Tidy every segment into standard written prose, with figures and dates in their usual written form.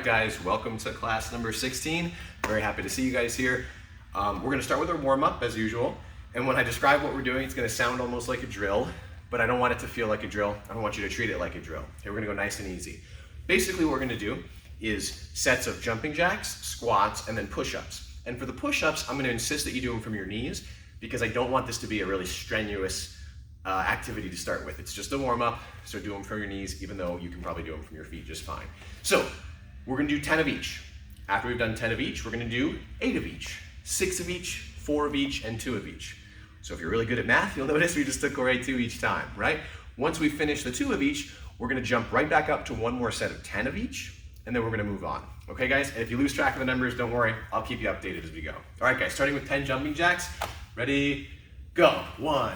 guys, welcome to class number 16. Very happy to see you guys here. We're gonna start with our warm-up as usual. And when I describe what we're doing, it's gonna sound almost like a drill, but I don't want it to feel like a drill. I don't want you to treat it like a drill. Okay, we're gonna go nice and easy. Basically what we're gonna do is sets of jumping jacks, squats, and then push-ups. And for the push-ups, I'm gonna insist that you do them from your knees because I don't want this to be a really strenuous activity to start with. It's just a warm-up, so do them from your knees, even though you can probably do them from your feet just fine. So we're gonna do 10 of each. After we've done 10 of each, we're gonna do 8 of each, 6 of each, 4 of each, and 2 of each. So if you're really good at math, you'll notice we just took away 2 each time, right? Once we finish the 2 of each, we're gonna jump right back up to one more set of 10 of each, and then we're gonna move on. Okay, guys? And if you lose track of the numbers, don't worry, I'll keep you updated as we go. All right, guys, starting with 10 jumping jacks. Ready, go. 1,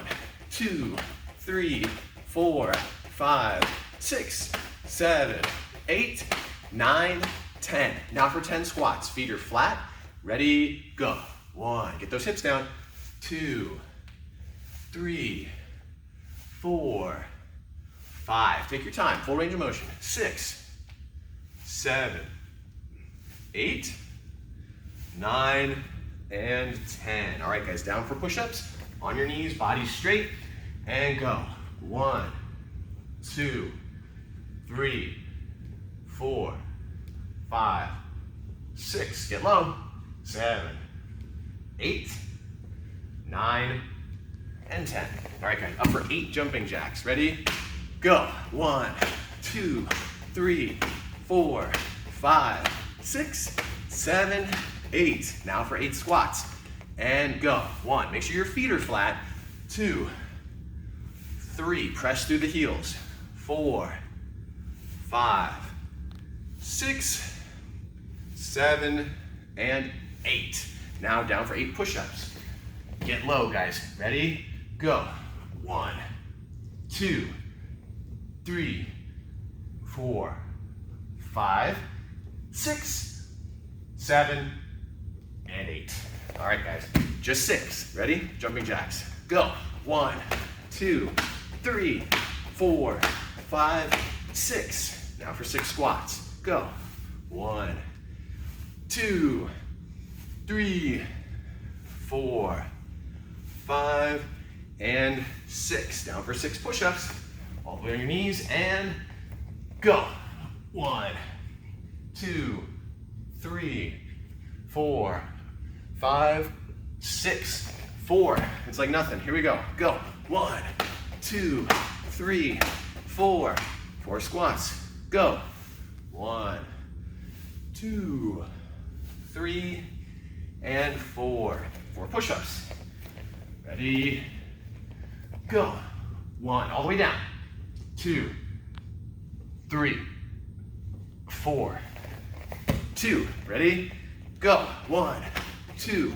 2, 3, 4, 5, 6, 7, 8, 9, 10. Now for 10 squats. Feet are flat. Ready, go. 1, get those hips down. 2, 3, 4, 5. Take your time, full range of motion. 6, 7, 8, 9, and 10. All right, guys, down for push-ups. On your knees, body straight, and go. 1, 2, 3, 4, 5, 6. Get low. 7, 8, 9, and 10. All right, guys, up for 8 jumping jacks. Ready? Go. 1, 2, 3, 4, 5, 6, 7, 8. Now for 8 squats. And go. 1, make sure your feet are flat. 2, 3, press through the heels. 4, 5, 6, 7, and 8. Now down for 8 push-ups. Get low, guys. Ready? Go. 1, 2, 3, 4, 5, 6, 7, and 8. All right, guys, just 6. Ready? Jumping jacks. Go. 1, 2, 3, 4, 5, 6. Now for 6 squats. Go. 1, 2, 3, 4, 5, and 6. Down for 6 push-ups. All the way on your knees and go. 1, 2, 3, 4, 5, 6, 4. It's like nothing. Here we go. Go. 1, 2, 3, 4. 4 squats. Go. 1, 2, 3, and 4. 4 push-ups. Ready? Go. 1, all the way down. 2, 3, 4. 2. Ready? Go. 1, 2.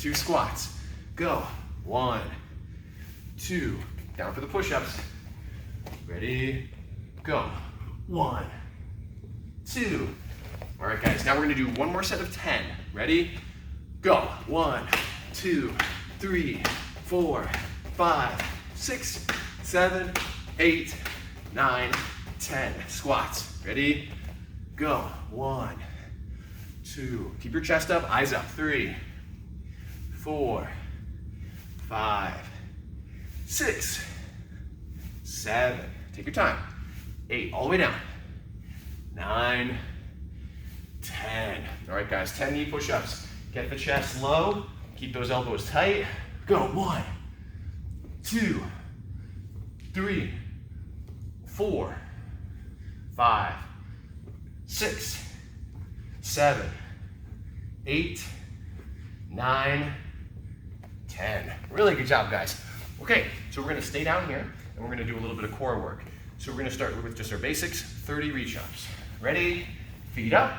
2 squats. Go. 1, 2. Down for the push-ups. Ready? Go. 1, 2. All right, guys. Now we're going to do one more set of 10. Ready? Go. 1, 2, 3, 4, 5, 6, 7, 8, 9, 10. Squats. Ready? Go. 1, 2. Keep your chest up, eyes up. 3, 4, 5, 6, 7. Take your time. 8, all the way down. 9, 10. All right, guys, 10 knee push-ups. Get the chest low. Keep those elbows tight. Go. 1, 2, 3, 4, 5, 6, 7, 8, 9, 10. Really good job, guys. Okay, so we're gonna stay down here and we're gonna do a little bit of core work. So we're gonna start with just our basics, 30 reach-ups. Ready? Feet up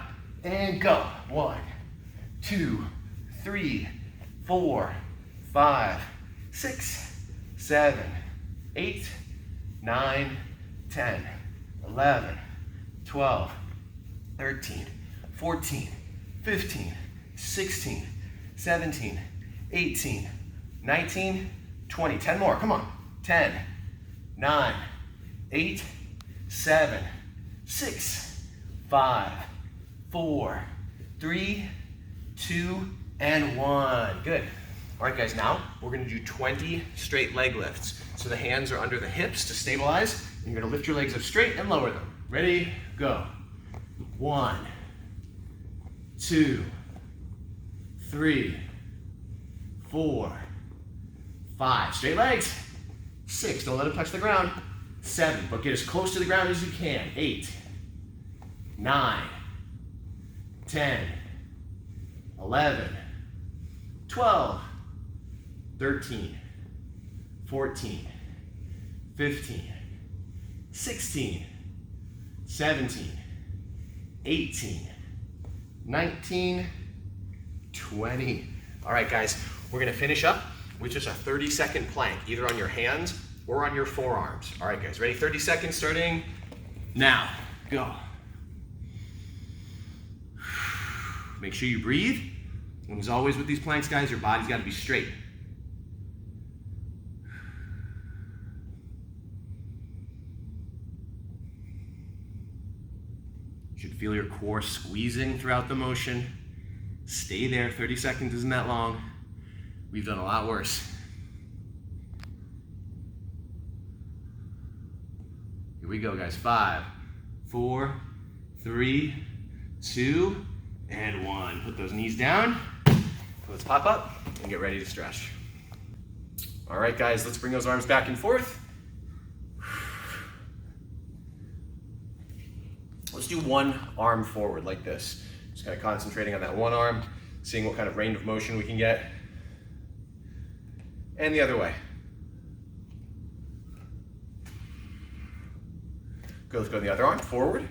and go. 1, 2, 3, 4, 5, 6, 7, 8, 9, 10, 11, 12, 13, 14, 15, 16, 17, 18, 19, 20. 10 more, come on. 10, 9, 8, 7, 6, 5, 4, 3, 2, and 1. Good. All right, guys, now we're gonna do 20 straight leg lifts. So the hands are under the hips to stabilize. And you're gonna lift your legs up straight and lower them. Ready, go. 1, 2, 3, 4, 5. Straight legs. 6, don't let them touch the ground. 7, but get as close to the ground as you can. 8, 9, 10, 11, 12, 13, 14, 15, 16, 17, 18, 19, 20. All right, guys, we're gonna finish up with just a 30-second plank, either on your hands or on your forearms. All right, guys, ready? 30 seconds starting now. Go. Make sure you breathe. And as always with these planks, guys, your body's gotta be straight. You should feel your core squeezing throughout the motion. Stay there, 30 seconds isn't that long. We've done a lot worse. Here we go, guys. 5, 4, 3, 2, and 1. Put those knees down. Let's pop up and get ready to stretch. All right, guys, let's bring those arms back and forth. Let's do one arm forward like this. Just kind of concentrating on that one arm, seeing what kind of range of motion we can get. And the other way. Good, let's go to the other arm, forward.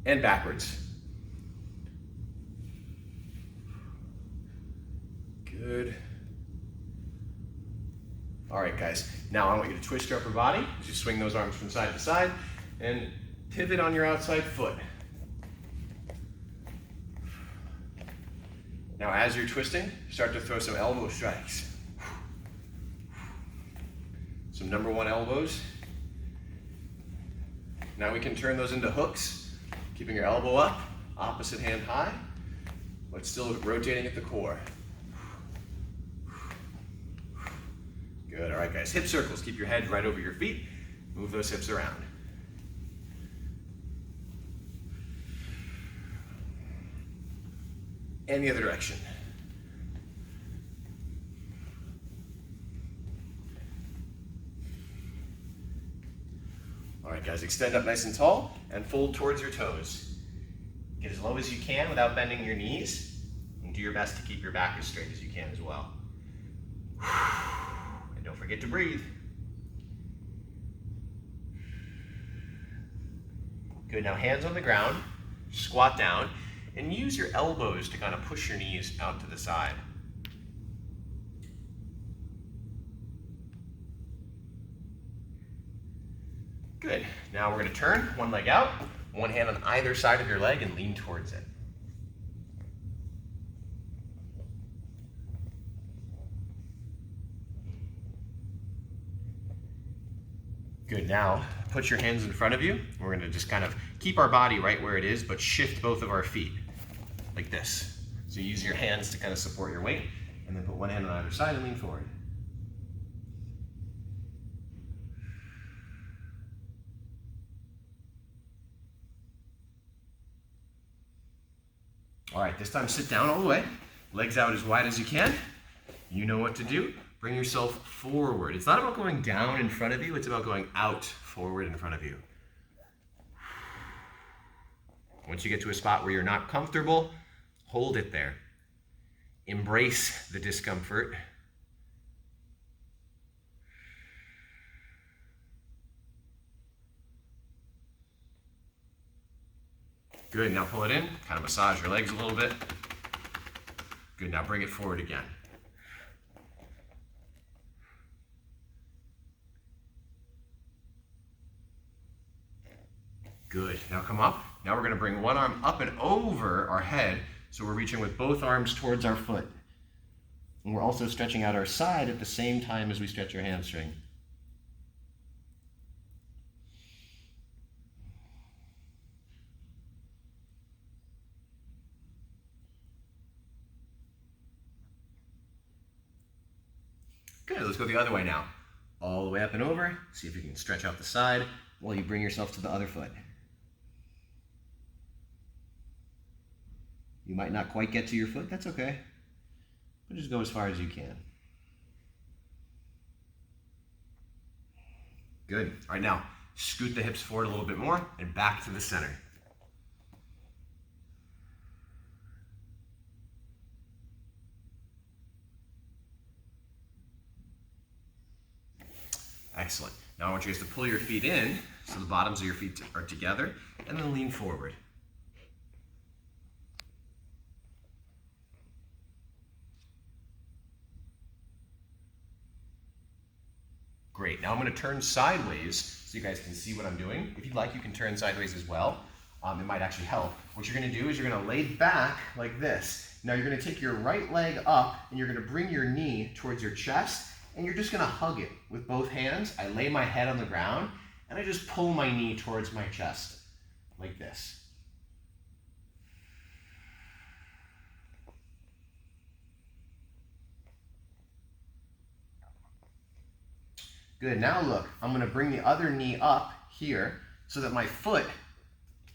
And backwards. Good. All right, guys. Now I want you to twist your upper body as you swing those arms from side to side and pivot on your outside foot. Now as you're twisting, start to throw some elbow strikes. Some number 1 elbows. Now we can turn those into hooks, keeping your elbow up, opposite hand high, but still rotating at the core. Good, all right, guys. Hip circles, keep your head right over your feet. Move those hips around. And the other direction. All right, guys, extend up nice and tall and fold towards your toes. Get as low as you can without bending your knees, and do your best to keep your back as straight as you can as well. And don't forget to breathe. Good, now hands on the ground, squat down, and use your elbows to kind of push your knees out to the side. Good, now we're gonna turn one leg out, one hand on either side of your leg and lean towards it. Good, now put your hands in front of you. We're gonna just kind of keep our body right where it is, but shift both of our feet, like this. So use your hands to kind of support your weight, and then put one hand on either side and lean forward. All right, this time sit down all the way. Legs out as wide as you can. You know what to do. Bring yourself forward. It's not about going down in front of you, it's about going out forward in front of you. Once you get to a spot where you're not comfortable, hold it there. Embrace the discomfort. Good, now pull it in, kind of massage your legs a little bit. Good, now bring it forward again. Good, now come up. Now we're gonna bring one arm up and over our head, so we're reaching with both arms towards our foot. And we're also stretching out our side at the same time as we stretch your hamstring. Good, let's go the other way now. All the way up and over. See if you can stretch out the side while you bring yourself to the other foot. You might not quite get to your foot, that's okay. But just go as far as you can. Good. All right, now scoot the hips forward a little bit more and back to the center. Excellent. Now I want you guys to pull your feet in so the bottoms of your feet are together, and then lean forward. Great. Now I'm going to turn sideways so you guys can see what I'm doing. If you'd like, you can turn sideways as well. It might actually help. What you're going to do is you're going to lay back like this. Now you're going to take your right leg up and you're going to bring your knee towards your chest, and you're just going to hug it with both hands. I lay my head on the ground and I just pull my knee towards my chest like this. Good, now look, I'm gonna bring the other knee up here so that my foot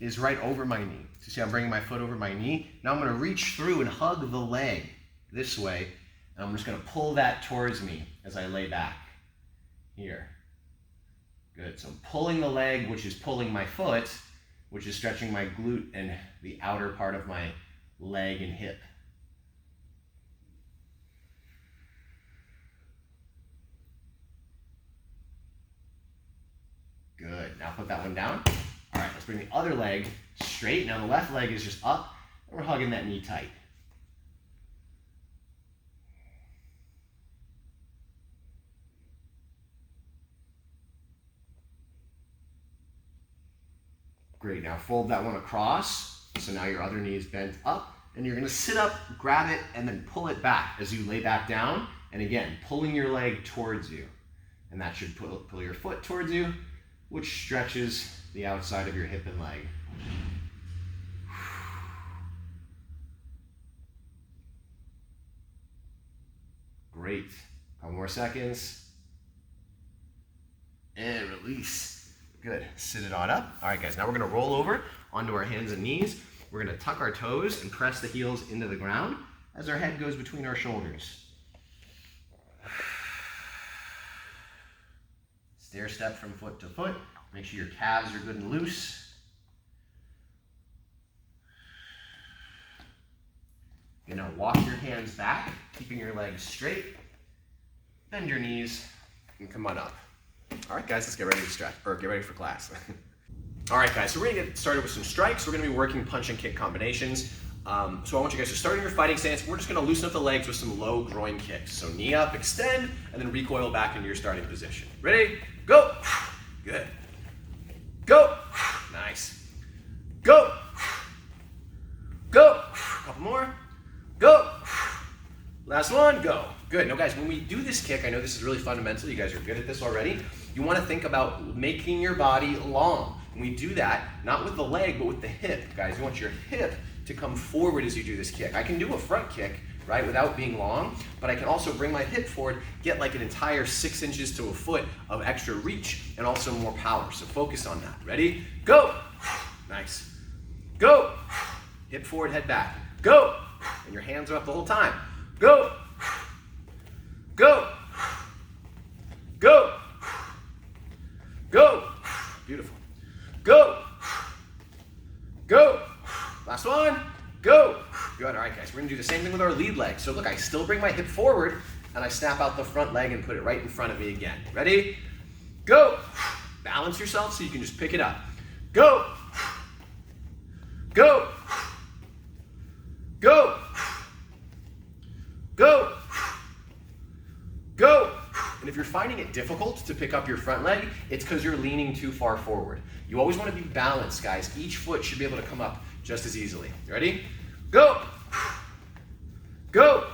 is right over my knee. So see, I'm bringing my foot over my knee. Now I'm gonna reach through and hug the leg this way, and I'm just gonna pull that towards me as I lay back here. Good, so I'm pulling the leg, which is pulling my foot, which is stretching my glute and the outer part of my leg and hip. Good, now put that one down. All right, let's bring the other leg straight. Now the left leg is just up, and we're hugging that knee tight. Great, now fold that one across. So now your other knee is bent up, and you're gonna sit up, grab it, and then pull it back as you lay back down. And again, pulling your leg towards you. And that should pull your foot towards you, which stretches the outside of your hip and leg. Great. Couple more seconds. And release. Good. Sit it on up. All right, guys. Now we're going to roll over onto our hands and knees. We're going to tuck our toes and press the heels into the ground as our head goes between our shoulders. Stair step from foot to foot. Make sure your calves are good and loose. You're going to walk your hands back, keeping your legs straight. Bend your knees and come on up. All right, guys, let's get ready to stretch, or get ready for class. All right, guys, so we're going to get started with some strikes. We're going to be working punch and kick combinations. So I want you guys to start in your fighting stance. We're just going to loosen up the legs with some low groin kicks. So knee up, extend, and then recoil back into your starting position. Ready? Go. Good. Go. Nice. Go. Go. Couple more. Go. Last one. Go. Good. Now, guys, when we do this kick, I know this is really fundamental. You guys are good at this already. You want to think about making your body long. And we do that not with the leg, but with the hip. Guys, you want your hip to come forward as you do this kick. I can do a front kick, right, without being long, but I can also bring my hip forward, get like an entire 6 inches to a foot of extra reach and also more power. So focus on that. Ready? Go. Nice. Go. Hip forward, head back. Go. And your hands are up the whole time. Go. Go. Go. Go. Beautiful. Go. Go. Last one. Go. Good. All right, guys. We're going to do the same thing with our lead leg. So look, I still bring my hip forward and I snap out the front leg and put it right in front of me again. Ready? Go. Balance yourself so you can just pick it up. Go. Go. Go. Go. Go. And if you're finding it difficult to pick up your front leg, it's because you're leaning too far forward. You always want to be balanced, guys. Each foot should be able to come up just as easily. Ready? Go. Go.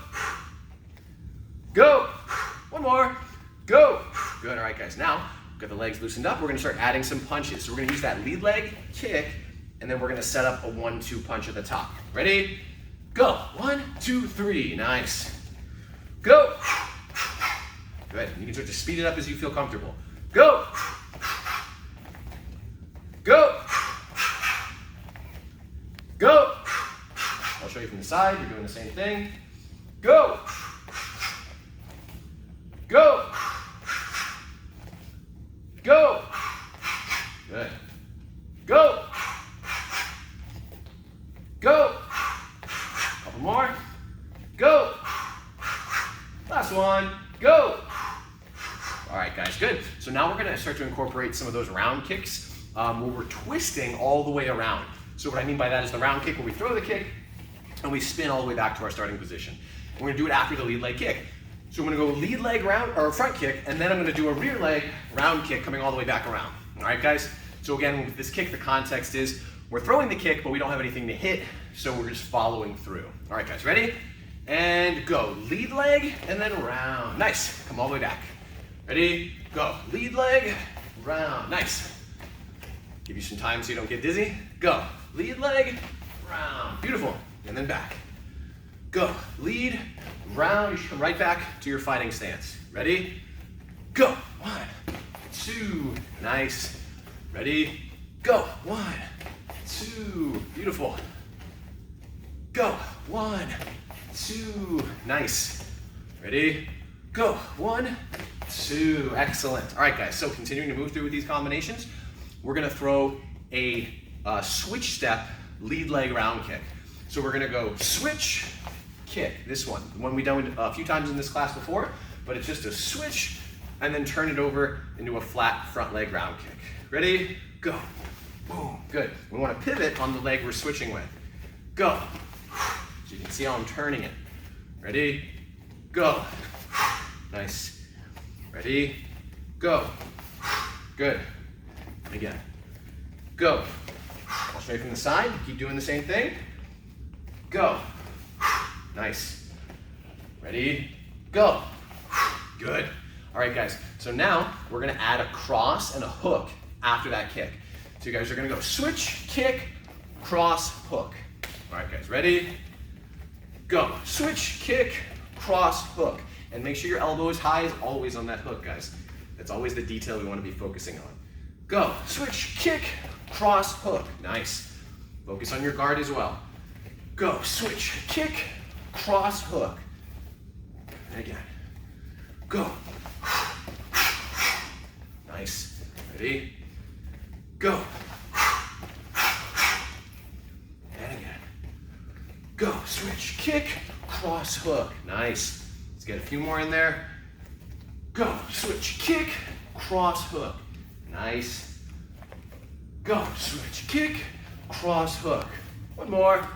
Go. One more. Go. Good. All right, guys. Now, got the legs loosened up. We're going to start adding some punches. So we're going to use that lead leg, kick, and then we're going to set up a 1-2 punch at the top. Ready? Go. 1, 2, 3. Nice. Go. Good. You can start to speed it up as you feel comfortable. Go. Go. Go. I'll show you from the side. You're doing the same thing. Go. Go. Go. Good. Go. Go. Couple more. Go. Last one. Go. All right, guys, good. So now we're gonna start to incorporate some of those round kicks where we're twisting all the way around. So what I mean by that is the round kick where we throw the kick and we spin all the way back to our starting position. We're gonna do it after the lead leg kick. So I'm gonna go lead leg round, or front kick, and then I'm gonna do a rear leg round kick coming all the way back around. All right, guys? So again, with this kick, the context is we're throwing the kick, but we don't have anything to hit, so we're just following through. All right, guys, ready? And go. Lead leg, and then round. Nice. Come all the way back. Ready? Go. Lead leg, round. Nice. Give you some time so you don't get dizzy. Go. Lead leg, round. Beautiful. And then back. Go. Lead, round. You should come right back to your fighting stance. Ready? Go. 1, 2. Nice. Ready? Go. 1, 2. Beautiful. Go. 1, 2. Nice. Ready? Go. 1, 2. Excellent. All right, guys. So continuing to move through with these combinations, we're going to throw a switch step lead leg round kick. So we're going to go switch, kick. This one. The one we've done a few times in this class before, but it's just a switch and then turn it over into a flat front leg round kick. Ready? Go. Boom. Good. We want to pivot on the leg we're switching with. Go. So you can see how I'm turning it. Ready? Go. Nice. Ready? Go. Good. Again. Go. All straight from the side. Keep doing the same thing. Go. Nice. Ready? Go. Good. All right, guys. So now we're going to add a cross and a hook after that kick. So you guys are going to go switch, kick, cross, hook. All right, guys. Ready? Go. Switch, kick, cross, hook. And make sure your elbow is high as always on that hook, guys. That's always the detail we want to be focusing on. Go. Switch, kick, cross, hook. Nice. Focus on your guard as well. Go. Switch, kick, cross, hook. And again. Go. Nice. Ready? Go. And again. Go. Switch, kick, cross, hook. Nice. Let's get a few more in there. Go. Switch, kick, cross, hook. Nice. Go. Switch, kick, cross, hook. One more.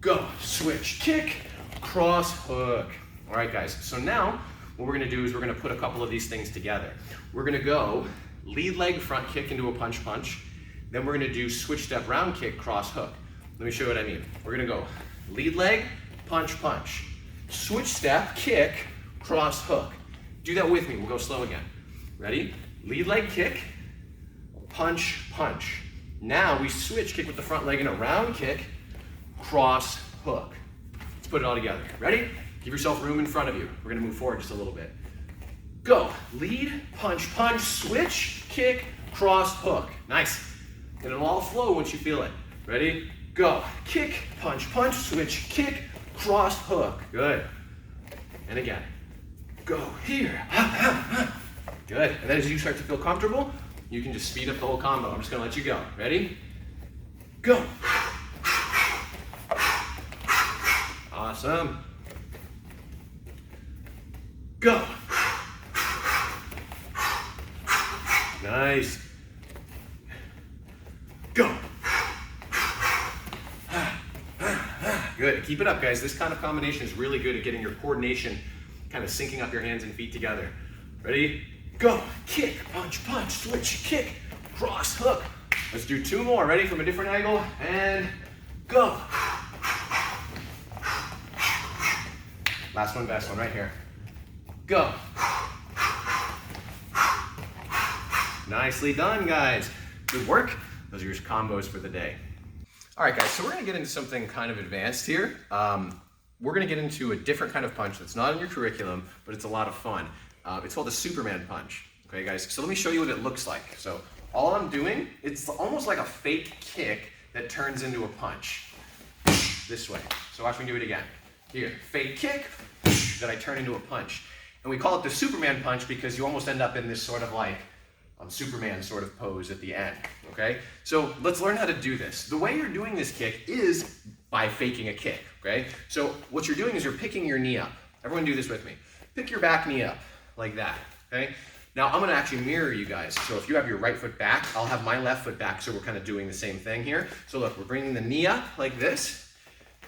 Go. Switch, kick, cross, hook. All right, guys. So now what we're going to do is we're going to put a couple of these things together. We're going to go lead leg front kick into a punch punch. Then we're going to do switch step round kick, cross hook. Let me show you what I mean. We're going to go lead leg, punch punch. Switch step, kick, cross hook. Do that with me. We'll go slow again. Ready? Lead leg kick, punch punch. Now we switch kick with the front leg in a round kick, cross hook. Let's put it all together. Ready? Give yourself room in front of you. We're going to move forward just a little bit. Go. Lead, punch, punch, switch, kick, cross, hook. Nice. And it'll all flow once you feel it. Ready? Go. Kick, punch, punch, switch, kick, cross, hook. Good. And again. Go here. Good. And then as you start to feel comfortable, you can just speed up the whole combo. I'm just going to let you go. Ready? Go. Awesome. Go. Nice. Go. Good. Keep it up, guys. This kind of combination is really good at getting your coordination kind of syncing up your hands and feet together. Ready? Go. Kick, punch, punch, switch, kick, cross, hook. Let's do 2 more. Ready? From a different angle. And go. Last one, best one right here. Go. Nicely done, guys. Good work. Those are your combos for the day. All right, guys, so we're gonna get into something kind of advanced here. We're gonna get into a different kind of punch that's not in your curriculum, but it's a lot of fun. It's called a Superman punch. Okay, guys, so let me show you what it looks like. So all I'm doing, it's almost like a fake kick that turns into a punch. This way. So watch me do it again. Here, fake kick that I turn into a punch. And we call it the Superman punch because you almost end up in this sort of like Superman sort of pose at the end, okay? So let's learn how to do this. The way you're doing this kick is by faking a kick, okay? So what you're doing is you're picking your knee up. Everyone do this with me. Pick your back knee up, like that, okay? Now I'm gonna actually mirror you guys. So if you have your right foot back, I'll have my left foot back, so we're kind of doing the same thing here. So look, we're bringing the knee up like this,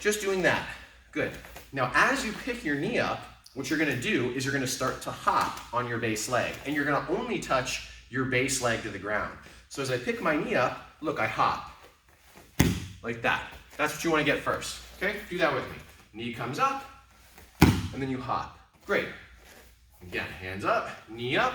just doing that. Good. Now as you pick your knee up, what you're gonna do is you're gonna start to hop on your base leg, and you're gonna only touch your base leg to the ground. So as I pick my knee up, look, I hop, like that. That's what you wanna get first, okay? Do that with me. Knee comes up, and then you hop. Great. Again, hands up, knee up,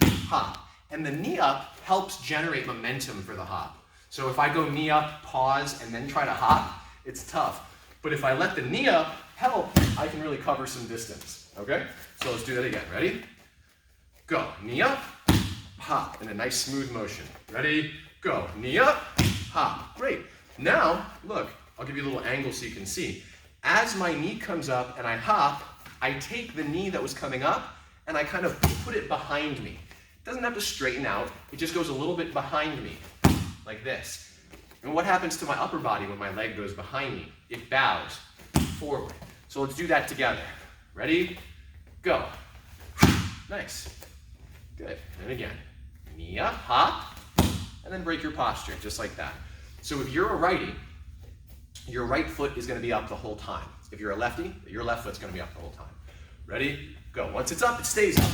hop. And the knee up helps generate momentum for the hop. So if I go knee up, pause, and then try to hop, it's tough. But if I let the knee up help, I can really cover some distance, okay? So let's do that again. Ready? Go. Knee up, hop, in a nice smooth motion. Ready? Go. Knee up, hop. Great. Now, look, I'll give you a little angle so you can see. As my knee comes up and I hop, I take the knee that was coming up and I kind of put it behind me. It doesn't have to straighten out, it just goes a little bit behind me, like this. And what happens to my upper body when my leg goes behind me? It bows forward. So let's do that together. Ready? Go. Nice. Good. And again. Knee up, hop, and then break your posture, just like that. So if you're a righty, your right foot is gonna be up the whole time. If you're a lefty, your left foot's gonna be up the whole time. Ready? Go. Once it's up, it stays up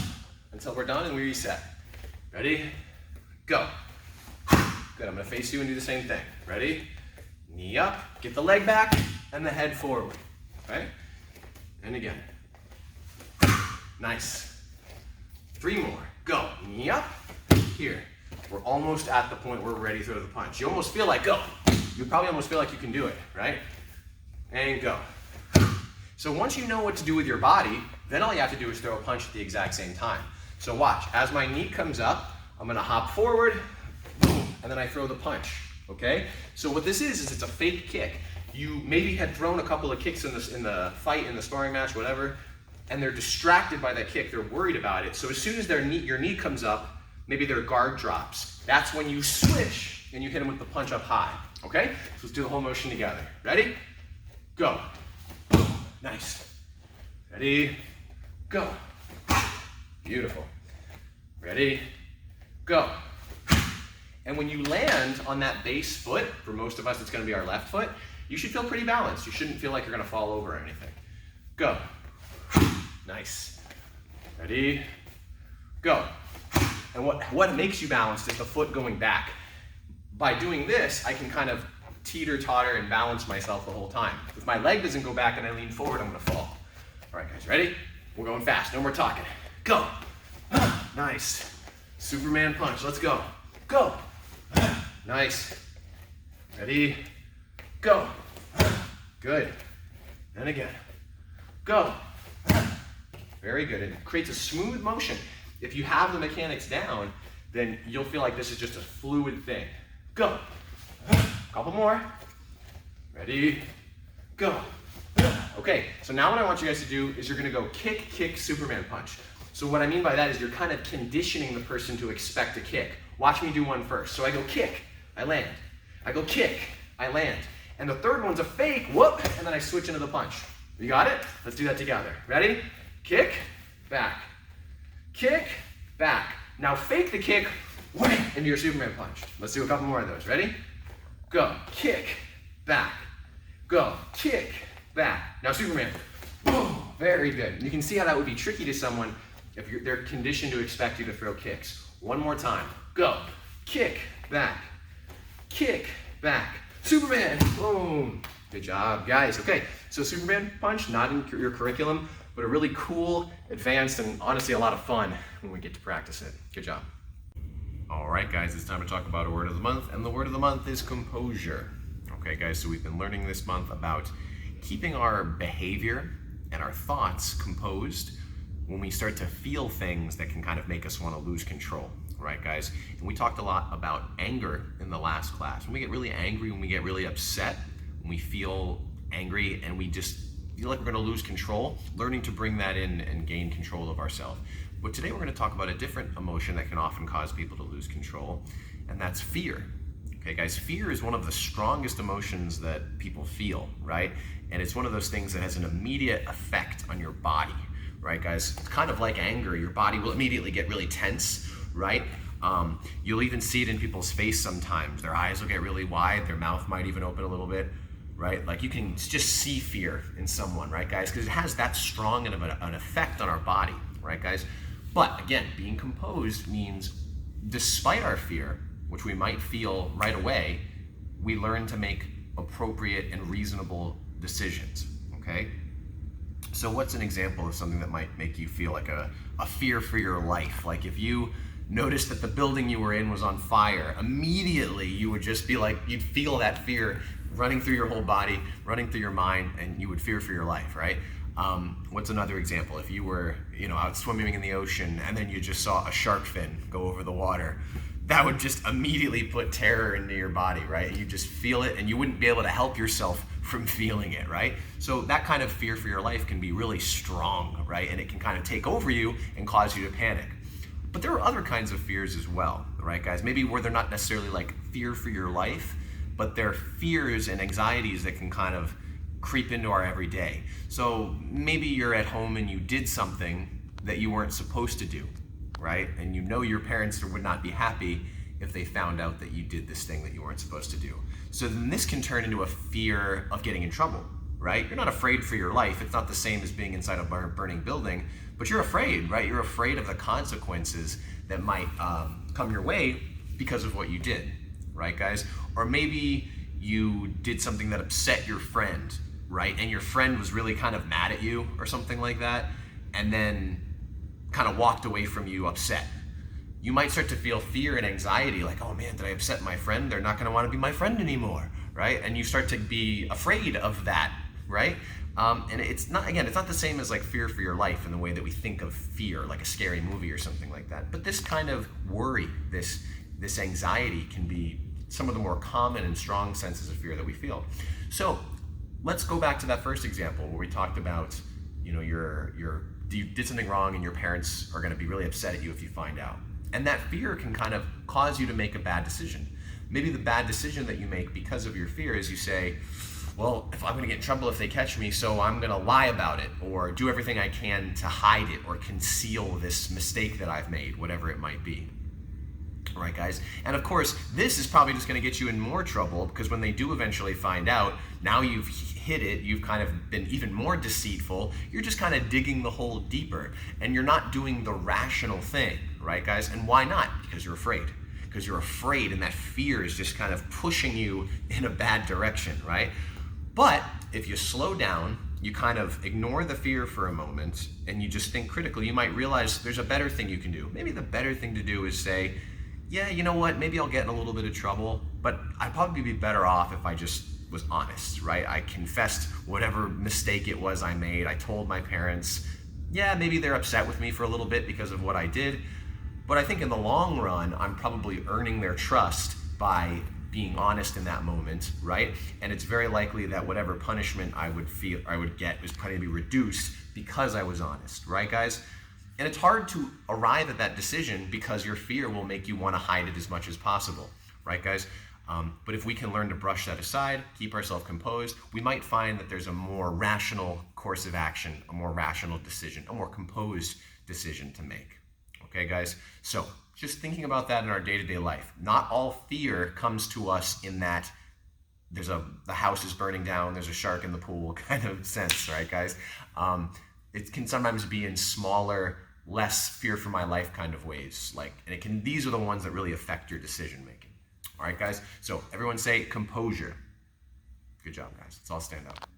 until we're done and we reset. Ready? Go. Good, I'm gonna face you and do the same thing. Ready? Knee up, get the leg back, and the head forward, okay? And again. Nice. 3 more. Go. Knee up, here. We're almost at the point where we're ready to throw the punch. You almost feel like, go. You probably almost feel like you can do it, right? And go. So once you know what to do with your body, then all you have to do is throw a punch at the exact same time. So watch, as my knee comes up, I'm gonna hop forward, boom, and then I throw the punch, okay? So what this is it's a fake kick. You maybe had thrown a couple of kicks in the fight, in the sparring match, whatever, and they're distracted by that kick, they're worried about it. So as soon as your knee comes up, maybe their guard drops. That's when you switch and you hit them with the punch up high, okay? So let's do the whole motion together. Ready? Go. Boom. Nice. Ready? Go. Beautiful. Ready? Go. And when you land on that base foot, for most of us it's gonna be our left foot, you should feel pretty balanced. You shouldn't feel like you're gonna fall over or anything. Go. Nice. Ready? Go. And what makes you balanced is the foot going back. By doing this, I can kind of teeter-totter and balance myself the whole time. If my leg doesn't go back and I lean forward, I'm gonna fall. All right, guys, ready? We're going fast, no more talking. Go. Nice. Superman punch, let's go. Go. Nice. Ready? Go. Good. And again. Go. Very good. It creates a smooth motion. If you have the mechanics down, then you'll feel like this is just a fluid thing. Go. Couple more. Ready? Go. Okay, so now what I want you guys to do is you're gonna go kick, kick, Superman punch. So what I mean by that is you're kind of conditioning the person to expect a kick. Watch me do one first. So I go kick, I land. I go kick, I land. And the third one's a fake, whoop, and then I switch into the punch. You got it? Let's do that together. Ready? Kick, back. Kick, back. Now fake the kick, wham, into your Superman punch. Let's do a couple more of those. Ready? Go, kick, back. Go, kick, back. Now Superman, boom, very good. You can see how that would be tricky to someone if they're conditioned to expect you to throw kicks. One more time. Go, kick, back. Kick, back. Superman, boom. Good job, guys. Okay, so Superman punch, not in your curriculum, but a really cool, advanced, and honestly a lot of fun when we get to practice it. Good job. All right, guys, it's time to talk about a word of the month, and the word of the month is composure. Okay, guys, so we've been learning this month about keeping our behavior and our thoughts composed when we start to feel things that can kind of make us want to lose control, right, guys? And we talked a lot about anger in the last class. When we get really angry, when we get really upset, when we feel angry and we just feel like we're going to lose control, learning to bring that in and gain control of ourselves. But today we're going to talk about a different emotion that can often cause people to lose control, and that's fear. Okay, guys, fear is one of the strongest emotions that people feel, right? And it's one of those things that has an immediate effect on your body, right, guys? It's kind of like anger. Your body will immediately get really tense, right? You'll even see it in people's face sometimes. Their eyes will get really wide. Their mouth might even open a little bit, right? Like you can just see fear in someone, right, guys? Because it has that strong of an effect on our body, right, guys? But again, being composed means despite our fear, which we might feel right away, we learn to make appropriate and reasonable decisions, okay? So what's an example of something that might make you feel like a fear for your life? Like if you noticed that the building you were in was on fire, immediately you would just be like, you'd feel that fear running through your whole body, running through your mind, and you would fear for your life, right? What's another example? If you were, out swimming in the ocean and then you just saw a shark fin go over the water, that would just immediately put terror into your body, right? You just feel it and you wouldn't be able to help yourself from feeling it, right? So that kind of fear for your life can be really strong, right? And it can kind of take over you and cause you to panic. But there are other kinds of fears as well, right, guys? Maybe where they're not necessarily like fear for your life, but they're fears and anxieties that can kind of creep into our everyday. So maybe you're at home and you did something that you weren't supposed to do, right? And your parents would not be happy if they found out that you did this thing that you weren't supposed to do. So then this can turn into a fear of getting in trouble, right? You're not afraid for your life. It's not the same as being inside a burning building, but you're afraid, right? You're afraid of the consequences that might come your way because of what you did, right, guys? Or maybe you did something that upset your friend, right? And your friend was really kind of mad at you or something like that, and then kind of walked away from you upset. You might start to feel fear and anxiety, like, oh man, did I upset my friend? They're not going to want to be my friend anymore, right? And you start to be afraid of that, right? And it's not the same as like fear for your life in the way that we think of fear, like a scary movie or something like that. But this kind of worry, this anxiety can be some of the more common and strong senses of fear that we feel. So let's go back to that first example where we talked about, you did something wrong and your parents are going to be really upset at you if you find out. And that fear can kind of cause you to make a bad decision. Maybe the bad decision that you make because of your fear is you say, well, if I'm going to get in trouble if they catch me, so I'm going to lie about it or do everything I can to hide it or conceal this mistake that I've made, whatever it might be. All right, guys? And of course, this is probably just going to get you in more trouble because when they do eventually find out, now you've hit it, you've kind of been even more deceitful, you're just kind of digging the hole deeper and you're not doing the rational thing, right, guys? And why not? Because you're afraid. Because you're afraid and that fear is just kind of pushing you in a bad direction, right? But if you slow down, you kind of ignore the fear for a moment and you just think critically, you might realize there's a better thing you can do. Maybe the better thing to do is say, yeah, you know what, maybe I'll get in a little bit of trouble, but I'd probably be better off if I just was honest, right? I confessed whatever mistake it was I made. I told my parents, yeah, maybe they're upset with me for a little bit because of what I did, but I think in the long run, I'm probably earning their trust by being honest in that moment, right? And it's very likely that whatever punishment I would get was probably be reduced because I was honest, right, guys? And it's hard to arrive at that decision because your fear will make you want to hide it as much as possible, right, guys? But if we can learn to brush that aside, keep ourselves composed, we might find that there's a more rational course of action, a more rational decision, a more composed decision to make. Okay, guys? So just thinking about that in our day-to-day life. Not all fear comes to us in that the house is burning down, there's a shark in the pool kind of sense, right, guys? It can sometimes be in smaller, less fear for my life kind of ways. These are the ones that really affect your decision making. All right, guys? So everyone say composure. Good job, guys. Let's all stand up.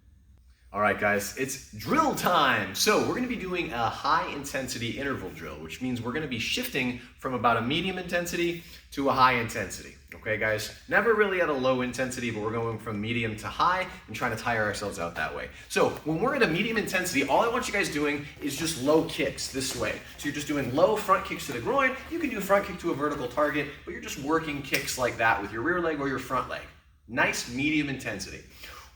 All right, guys, it's drill time. So we're gonna be doing a high intensity interval drill, which means we're gonna be shifting from about a medium intensity to a high intensity. Okay, guys? Never really at a low intensity, but we're going from medium to high and trying to tire ourselves out that way. So when we're at a medium intensity, all I want you guys doing is just low kicks this way. So you're just doing low front kicks to the groin. You can do front kick to a vertical target, but you're just working kicks like that with your rear leg or your front leg. Nice medium intensity.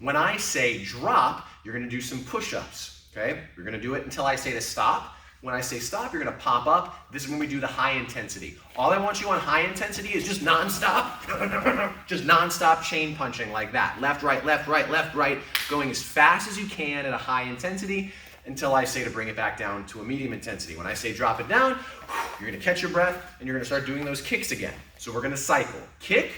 When I say drop, you're gonna do some push-ups, okay? You're gonna do it until I say to stop. When I say stop, you're gonna pop up. This is when we do the high intensity. All I want you on high intensity is just non-stop, just non-stop chain punching like that. Left, right, left, right, left, right, going as fast as you can at a high intensity until I say to bring it back down to a medium intensity. When I say drop it down, you're gonna catch your breath and you're gonna start doing those kicks again. So we're gonna cycle. Kick,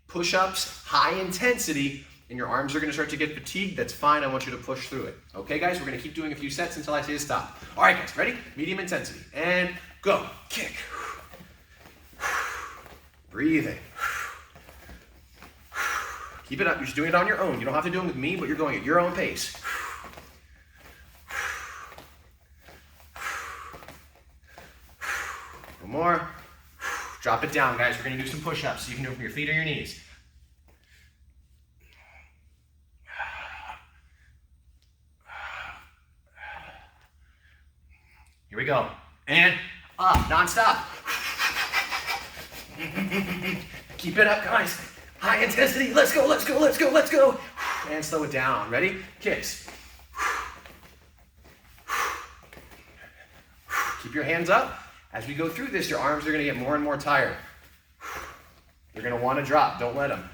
push-ups, high intensity, and your arms are gonna start to get fatigued. That's fine, I want you to push through it. Okay, guys, we're gonna keep doing a few sets until I say to stop. All right, guys, ready? Medium intensity, and go. Kick. Breathing. Keep it up, you're just doing it on your own. You don't have to do it with me, but you're going at your own pace. One more. Drop it down, guys. We're gonna do some push-ups. So you can do it from your feet or your knees. Here we go. And up, non-stop. Keep it up, guys. High intensity. Let's go, let's go, let's go, let's go. And slow it down. Ready? Kicks. Keep your hands up. As we go through this, your arms are going to get more and more tired. You're going to want to drop. Don't let them.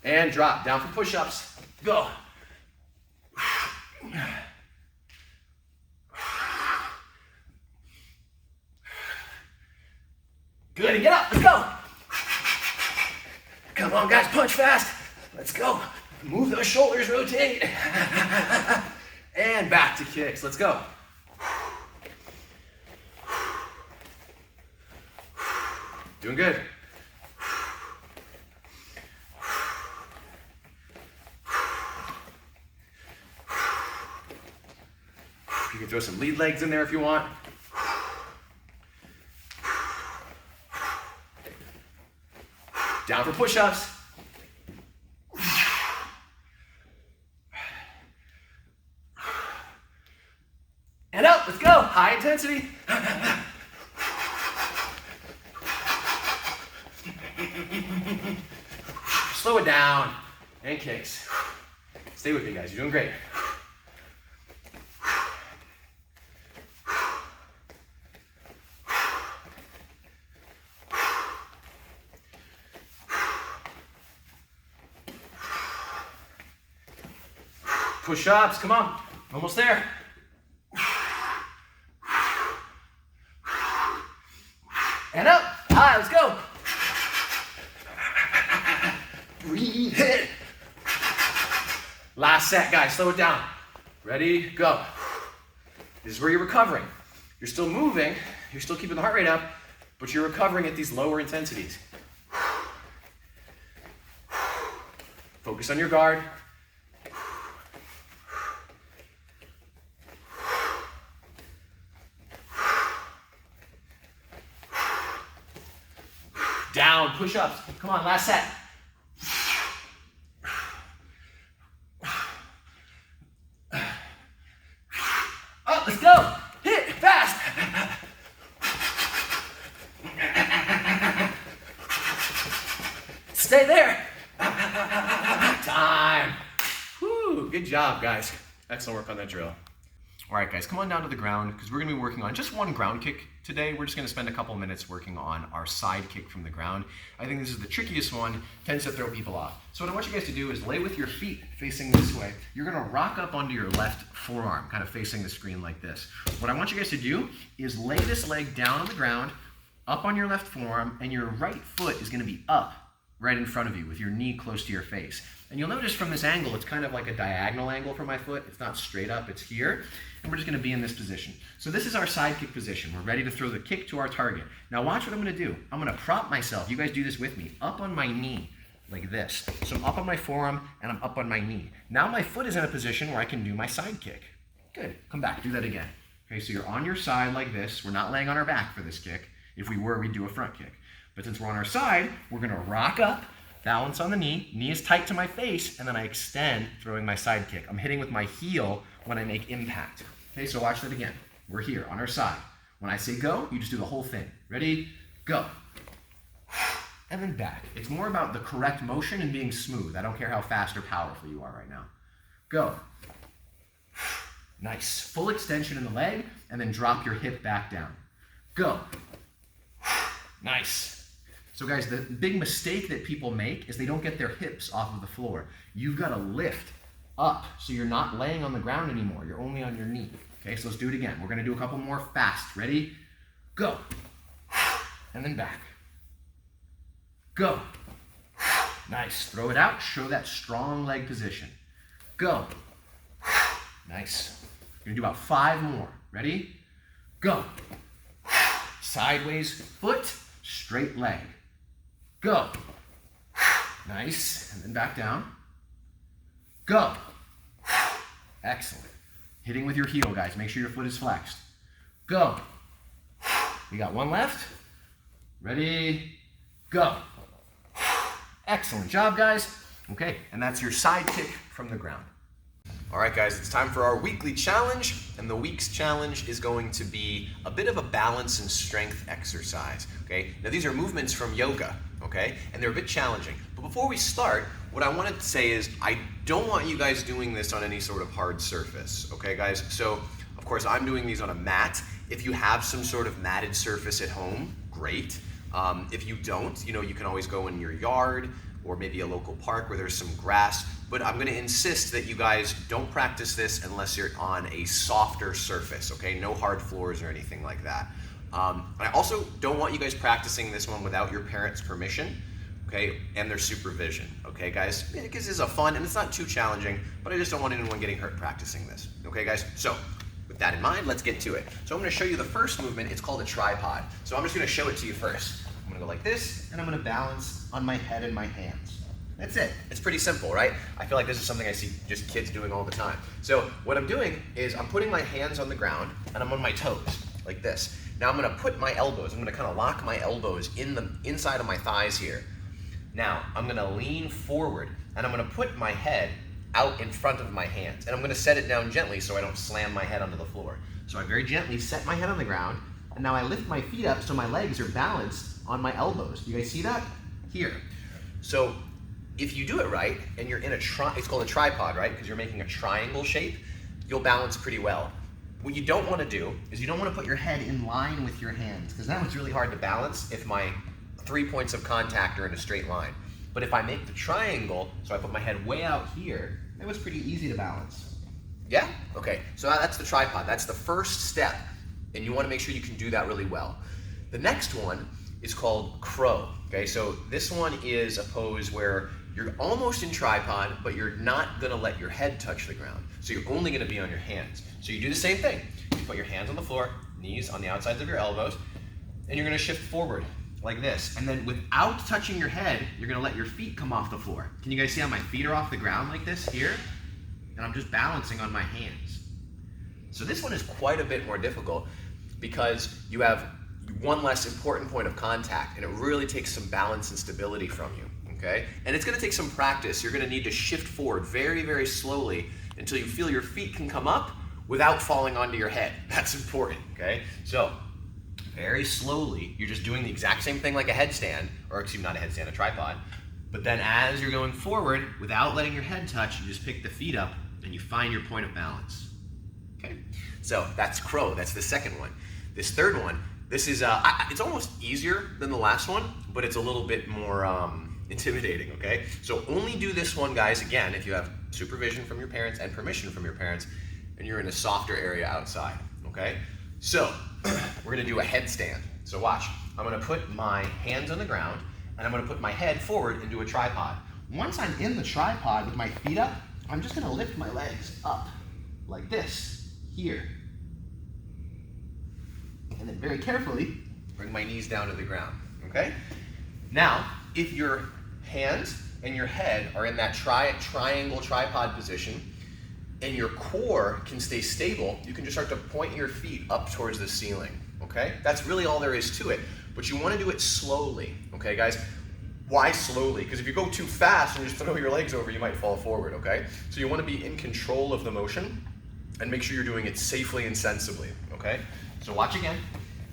And drop. Down for push-ups. Go. Good, and get up, let's go. Come on, guys, punch fast. Let's go. Move those shoulders, rotate. And back to kicks, let's go. Doing good. You can throw some lead legs in there if you want. Down for push-ups. And up, let's go. High intensity. Slow it down. And kicks. Stay with me, guys. You're doing great. Push-ups, come on, almost there. And up, high, let's go. Breathe it. Last set, guys, slow it down. Ready, go. This is where you're recovering. You're still moving, you're still keeping the heart rate up, but you're recovering at these lower intensities. Focus on your guard. Down, push-ups. Come on, last set. Up, let's go. Hit, fast. Stay there. Time. Woo, good job, guys. Excellent work on that drill. All right, guys, come on down to the ground because we're gonna be working on just one ground kick today. We're just gonna spend a couple minutes working on our side kick from the ground. I think this is the trickiest one, tends to throw people off. So what I want you guys to do is lay with your feet facing this way. You're gonna rock up onto your left forearm, kind of facing the screen like this. What I want you guys to do is lay this leg down on the ground, up on your left forearm, and your right foot is gonna be up right in front of you with your knee close to your face. And you'll notice from this angle, it's kind of like a diagonal angle for my foot. It's not straight up, it's here. And we're just gonna be in this position. So this is our side kick position. We're ready to throw the kick to our target. Now watch what I'm gonna do. I'm gonna prop myself, you guys do this with me, up on my knee, like this. So I'm up on my forearm and I'm up on my knee. Now my foot is in a position where I can do my side kick. Good, come back, do that again. Okay, so you're on your side like this. We're not laying on our back for this kick. If we were, we'd do a front kick. But since we're on our side, we're gonna rock up, balance on the knee is tight to my face, and then I extend, throwing my side kick. I'm hitting with my heel when I make impact. Okay, so watch that again. We're here on our side. When I say go, you just do the whole thing. Ready, go. And then back. It's more about the correct motion and being smooth. I don't care how fast or powerful you are right now. Go. Nice. Full extension in the leg, and then drop your hip back down. Go. Nice. So guys, the big mistake that people make is they don't get their hips off of the floor. You've got to lift up so you're not laying on the ground anymore. You're only on your knee. Okay, so let's do it again. We're going to do a couple more fast. Ready? Go. And then back. Go. Nice. Throw it out. Show that strong leg position. Go. Nice. We're going to do about 5 more. Ready? Go. Sideways foot, straight leg. Go. Nice. And then back down. Go. Excellent. Hitting with your heel, guys. Make sure your foot is flexed. Go. We got 1 left. Ready? Go. Excellent job, guys. Okay, and that's your side kick from the ground. All right, guys, it's time for our weekly challenge, and the week's challenge is going to be a bit of a balance and strength exercise, okay? Now, these are movements from yoga, okay? And they're a bit challenging. But before we start, what I wanted to say is I don't want you guys doing this on any sort of hard surface, okay, guys? So, of course, I'm doing these on a mat. If you have some sort of matted surface at home, great. If you don't, you know, you can always go in your yard or maybe a local park where there's some grass. But I'm gonna insist that you guys don't practice this unless you're on a softer surface, okay? No hard floors or anything like that. I also don't want you guys practicing this one without your parents' permission, okay? And their supervision, okay, guys? Because this is a fun, and it's not too challenging, but I just don't want anyone getting hurt practicing this, okay, guys? So, with that in mind, let's get to it. So I'm gonna show you the first movement. It's called a tripod. So I'm just gonna show it to you first. I'm gonna go like this, and I'm gonna balance on my head and my hands. That's it. It's pretty simple, right? I feel like this is something I see just kids doing all the time. So what I'm doing is I'm putting my hands on the ground and I'm on my toes, like this. Now I'm gonna put my elbows, I'm gonna kind of lock my elbows in the inside of my thighs here. Now I'm gonna lean forward and I'm gonna put my head out in front of my hands. And I'm gonna set it down gently so I don't slam my head onto the floor. So I very gently set my head on the ground, and now I lift my feet up so my legs are balanced on my elbows. You guys see that? Here. So if you do it right, and you're in it's called a tripod, right? Because you're making a triangle shape, you'll balance pretty well. What you don't want to do is you don't want to put your head in line with your hands, because that one's really hard to balance if my 3 points of contact are in a straight line. But if I make the triangle, so I put my head way out here, that was pretty easy to balance. Yeah? Okay, so that's the tripod. That's the first step, and you want to make sure you can do that really well. The next one is called crow. Okay, so this one is a pose where you're almost in tripod, but you're not gonna let your head touch the ground. So you're only gonna be on your hands. So you do the same thing. You put your hands on the floor, knees on the outsides of your elbows, and you're gonna shift forward like this. And then without touching your head, you're gonna let your feet come off the floor. Can you guys see how my feet are off the ground like this here? And I'm just balancing on my hands. So this one is quite a bit more difficult because you have one less important point of contact, and it really takes some balance and stability from you. Okay? And it's gonna take some practice. You're gonna need to shift forward very, very slowly until you feel your feet can come up without falling onto your head. That's important, okay? So, very slowly, you're just doing the exact same thing like a headstand, or excuse me, not a headstand, a tripod. But then as you're going forward, without letting your head touch, you just pick the feet up and you find your point of balance. Okay? So, that's crow, that's the second one. This third one, this is, it's almost easier than the last one, but it's a little bit more, intimidating, okay? So only do this one, guys, again, if you have supervision from your parents and permission from your parents, and you're in a softer area outside, okay? So we're gonna do a headstand. So watch, I'm gonna put my hands on the ground, and I'm gonna put my head forward into a tripod. Once I'm in the tripod with my feet up, I'm just gonna lift my legs up like this, here. And then very carefully, bring my knees down to the ground, okay? Now, if your hands and your head are in that triangle tripod position, and your core can stay stable, you can just start to point your feet up towards the ceiling, okay? That's really all there is to it, but you wanna do it slowly, okay, guys? Why slowly? Because if you go too fast and just throw your legs over, you might fall forward, okay? So you wanna be in control of the motion and make sure you're doing it safely and sensibly, okay? So watch again.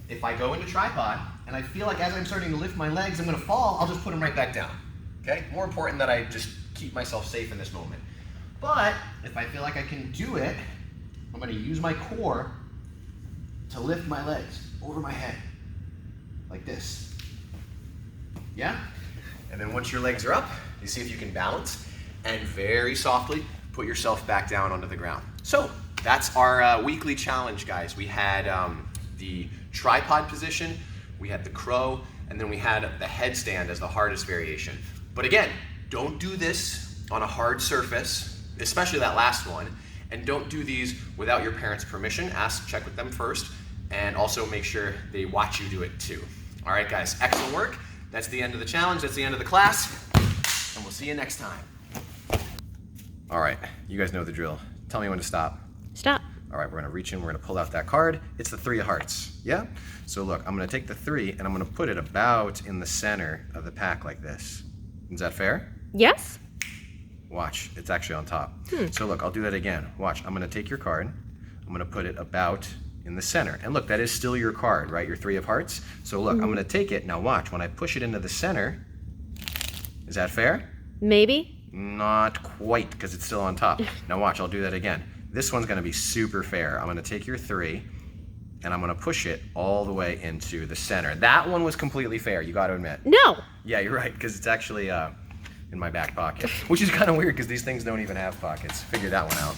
If I go into tripod and I feel like as I'm starting to lift my legs, I'm gonna fall, I'll just put them right back down, okay? More important that I just keep myself safe in this moment. But if I feel like I can do it, I'm gonna use my core to lift my legs over my head, like this. Yeah? And then once your legs are up, you see if you can balance, and very softly put yourself back down onto the ground. So that's our weekly challenge, guys. We had the tripod position, we had the crow, and then we had the headstand as the hardest variation. But again, don't do this on a hard surface, especially that last one, and don't do these without your parents' permission. Check with them first, and also make sure they watch you do it too. All right, guys, excellent work. That's the end of the challenge, that's the end of the class, and we'll see you next time. All right, you guys know the drill. Tell me when to stop. Stop. All right, we're gonna reach in, we're gonna pull out that card. It's the 3 of hearts, yeah? So look, I'm gonna take the 3 and I'm gonna put it about in the center of the pack like this. Is that fair? Yes. Watch, it's actually on top. So look, I'll do that again. Watch, I'm gonna take your card, I'm gonna put it about in the center. And look, that is still your card, right? Your 3 of hearts. So look, I'm gonna take it, now watch, when I push it into the center, is that fair? Maybe. Not quite, because it's still on top. Now watch, I'll do that again. This one's gonna be super fair. I'm gonna take your 3, and I'm gonna push it all the way into the center. That one was completely fair, you gotta admit. No. Yeah, you're right, because it's actually in my back pocket, which is kind of weird because these things don't even have pockets. Figure that one out.